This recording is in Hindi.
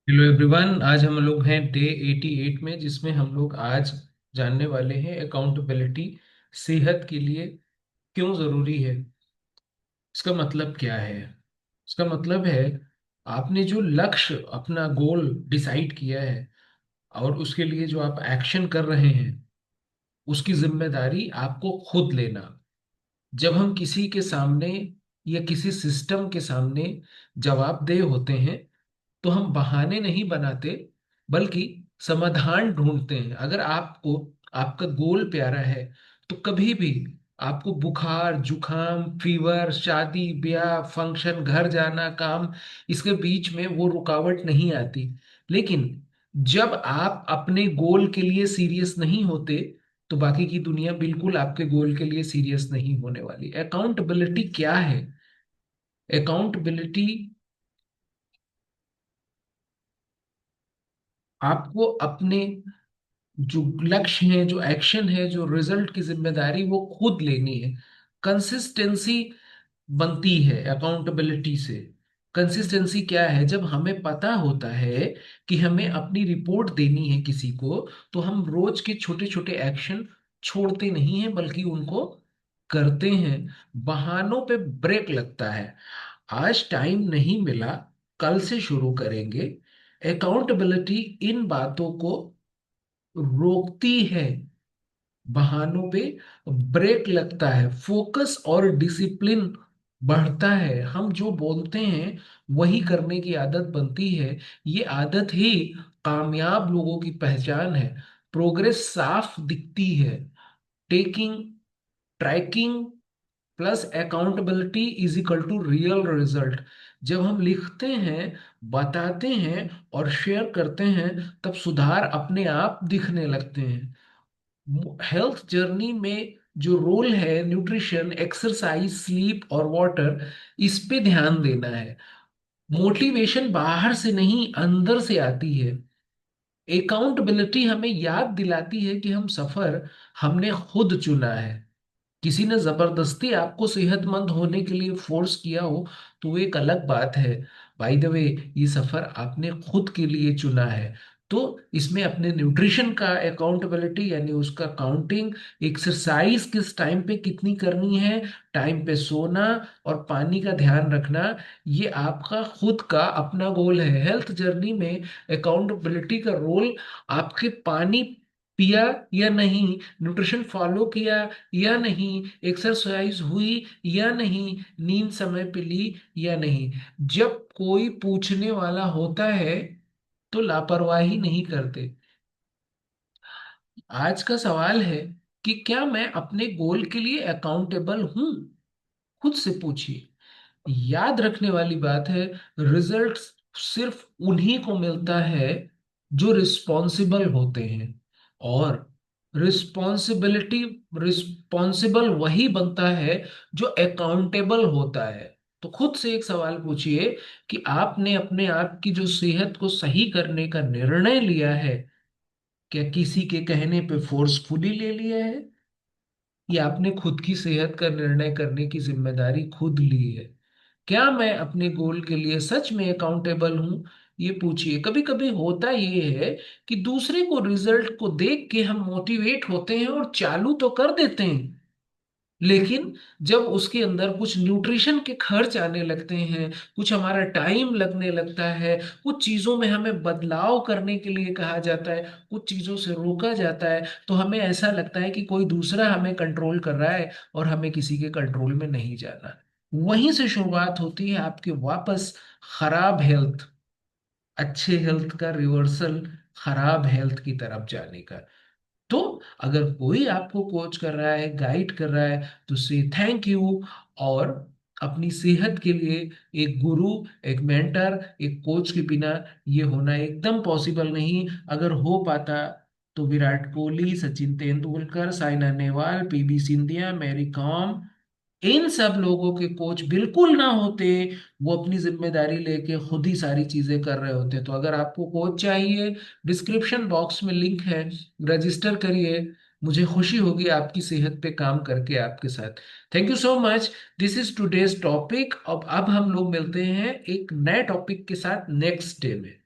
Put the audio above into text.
Hello everyone. आज हम लोग हैं डे 88 में, जिसमें हम लोग आज जानने वाले हैं अकाउंटेबिलिटी सेहत के लिए क्यों जरूरी है। इसका मतलब क्या है? इसका मतलब है, आपने जो लक्ष्य अपना गोल डिसाइड किया है और उसके लिए जो आप एक्शन कर रहे हैं, उसकी जिम्मेदारी आपको खुद लेना। जब हम किसी के सामने या किसी सिस्टम के सामने जवाबदेह होते हैं, तो हम बहाने नहीं बनाते, बल्कि समाधान ढूंढते हैं। अगर आपको आपका गोल प्यारा है, तो कभी भी आपको बुखार, जुखाम, फीवर, शादी ब्याह, फंक्शन, घर जाना, काम, इसके बीच में वो रुकावट नहीं आती। लेकिन जब आप अपने गोल के लिए सीरियस नहीं होते, तो बाकी की दुनिया बिल्कुल आपके गोल के लिए सीरियस नहीं होने वाली। अकाउंटेबिलिटी क्या है? अकाउंटेबिलिटी आपको अपने जो लक्ष्य है, जो एक्शन है, जो रिजल्ट की जिम्मेदारी वो खुद लेनी है। कंसिस्टेंसी बनती है अकाउंटेबिलिटी से। कंसिस्टेंसी क्या है? जब हमें पता होता है कि हमें अपनी रिपोर्ट देनी है किसी को, तो हम रोज के छोटे छोटे एक्शन छोड़ते नहीं हैं, बल्कि उनको करते हैं। बहानों पे ब्रेक लगता है। आज टाइम नहीं मिला, कल से शुरू करेंगे। अकाउंटेबिलिटी इन बातों को रोकती है। बहानों पे ब्रेक लगता है, फोकस और डिसिप्लिन बढ़ता है। हम जो बोलते हैं वही करने की आदत बनती है। ये आदत ही कामयाब लोगों की पहचान है। प्रोग्रेस साफ दिखती है। Taking tracking plus accountability is equal to real result. जब हम लिखते हैं, बताते हैं और शेयर करते हैं, तब सुधार अपने आप दिखने लगते हैं। हेल्थ जर्नी में जो रोल है, न्यूट्रिशन, एक्सरसाइज, स्लीप और वाटर, इस पे ध्यान देना है। मोटिवेशन बाहर से नहीं, अंदर से आती है। अकाउंटेबिलिटी हमें याद दिलाती है कि हम सफर हमने खुद चुना है। किसी ने जबरदस्ती आपको सेहतमंद होने के लिए फोर्स किया हो, तो वो एक अलग बात है। बाय द वे, ये सफर आपने खुद के लिए चुना है। तो इसमें अपने न्यूट्रिशन का अकाउंटेबिलिटी, यानी उसका काउंटिंग, एक्सरसाइज किस टाइम पे कितनी करनी है, टाइम पे सोना और पानी का ध्यान रखना, ये आपका खुद का अपना गोल है। हेल्थ जर्नी में अकाउंटेबिलिटी का रोल, आपके पानी पिया या नहीं, न्यूट्रिशन फॉलो किया या नहीं, एक्सरसाइज हुई या नहीं, नींद समय पे ली या नहीं। जब कोई पूछने वाला होता है, तो लापरवाही नहीं करते। आज का सवाल है कि क्या मैं अपने गोल के लिए अकाउंटेबल हूं? खुद से पूछिए। याद रखने वाली बात है, रिजल्ट सिर्फ उन्हीं को मिलता है जो रिस्पॉन्सिबल होते हैं। और रिस्पॉन्सिबिलिटी रिस्पॉन्सिबल वही बनता है जो अकाउंटेबल होता है। तो खुद से एक सवाल पूछिए कि आपने अपने आप की जो सेहत को सही करने का निर्णय लिया है, क्या किसी के कहने पे फोर्सफुली ले लिया है, या आपने खुद की सेहत का निर्णय करने की जिम्मेदारी खुद ली है? क्या मैं अपने गोल के लिए सच में अकाउंटेबल हूं? ये पूछिए। कभी कभी होता ये है कि दूसरे को रिजल्ट को देख के हम मोटिवेट होते हैं और चालू तो कर देते हैं, लेकिन जब उसके अंदर कुछ न्यूट्रिशन के खर्च आने लगते हैं, कुछ हमारा टाइम लगने लगता है, कुछ चीजों में हमें बदलाव करने के लिए कहा जाता है, कुछ चीजों से रोका जाता है, तो हमें ऐसा लगता है कि कोई दूसरा हमें कंट्रोल कर रहा है और हमें किसी के कंट्रोल में नहीं जाना। वहीं से शुरुआत होती है आपके वापस खराब हेल्थ, अच्छे हेल्थ का रिवर्सल, खराब हेल्थ की तरफ जाने का। तो अगर कोई आपको कोच कर रहा है, गाइड कर रहा है, तो से थैंक यू। और अपनी सेहत के लिए एक गुरु, एक मेंटर, एक कोच के बिना ये होना एकदम पॉसिबल नहीं। अगर हो पाता, तो विराट कोहली, सचिन तेंदुलकर, साइना नेहवाल, पीवी सिंधिया, मैरी कॉम, इन सब लोगों के कोच बिल्कुल ना होते। वो अपनी जिम्मेदारी लेके खुद ही सारी चीजें कर रहे होते। तो अगर आपको कोच चाहिए, डिस्क्रिप्शन बॉक्स में लिंक है, रजिस्टर करिए। मुझे खुशी होगी आपकी सेहत पे काम करके आपके साथ। Thank you so much. This is today's topic. अब हम लोग मिलते हैं एक नए टॉपिक के साथ नेक्स्ट डे में।